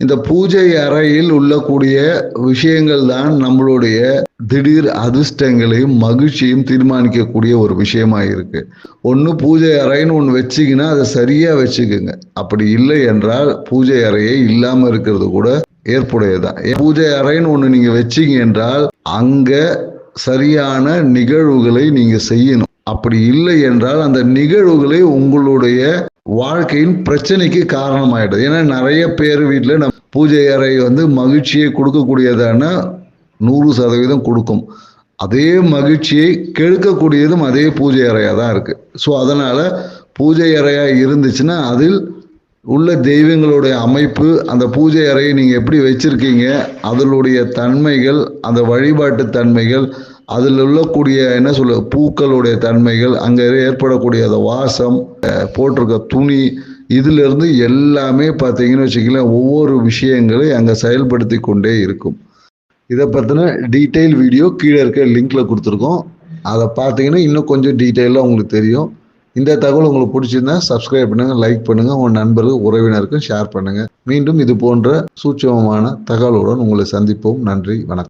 இந்த பூஜை அறையில் உள்ளக்கூடிய விஷயங்கள் தான் நம்மளுடைய திடீர் அதிர்ஷ்டங்களையும் மகிழ்ச்சியும் தீர்மானிக்கக்கூடிய ஒரு விஷயமா இருக்கு. ஒன்று பூஜை அறைன்னு ஒன்று வச்சிங்கன்னா அதை சரியா வச்சுக்கோங்க. அப்படி இல்லை என்றால் பூஜை அறையே இல்லாம இருக்கிறது கூட ஏற்புடையதான். பூஜை அறைன்னு ஒன்று நீங்க வச்சீங்க என்றால் அங்க சரியான நிகழ்வுகளை நீங்க செய்யணும். அப்படி இல்லை என்றால் அந்த நிகழ்வுகளை உங்களுடைய வாழ்க்கையின் பிரச்சனைக்கு காரணமாயிடுது. ஏன்னா நிறைய பேர் வீட்டில் பூஜை அறை மகிழ்ச்சியை கொடுக்கக்கூடியதான 100% கொடுக்கும். அதே மகிழ்ச்சியை கெடுக்கக்கூடியதும் அதே பூஜை அறையா தான் இருக்கு. ஸோ அதனால பூஜை அறையா இருந்துச்சுன்னா அதில் உள்ள தெய்வங்களுடைய அமைப்பு, அந்த பூஜை அறையை நீங்க எப்படி வச்சிருக்கீங்க, அதனுடைய தன்மைகள், அந்த வழிபாட்டு தன்மைகள், அதில் உள்ளக்கூடிய பூக்களுடைய தன்மைகள், அங்கே ஏற்படக்கூடிய அந்த வாசம், போட்டிருக்க துணி, இதுல இருந்து எல்லாமே பார்த்தீங்கன்னு வச்சுக்கலாம் ஒவ்வொரு விஷயங்களை அங்கே செயல்படுத்தி கொண்டே இருக்கும். இதை பற்றின டீட்டெயில் வீடியோ கீழே இருக்க லிங்க்ல கொடுத்துருக்கோம். அதை பார்த்தீங்கன்னா இன்னும் கொஞ்சம் டீட்டெயிலாக உங்களுக்கு தெரியும். இந்த தகவல் உங்களுக்கு பிடிச்சிருந்தா சப்ஸ்கிரைப் பண்ணுங்க, லைக் பண்ணுங்க, உங்க நண்பர்கள் உறவினருக்கும் ஷேர் பண்ணுங்க. மீண்டும் இது போன்ற சூட்சமமான தகவலுடன் உங்களை சந்திப்போம். நன்றி, வணக்கம்.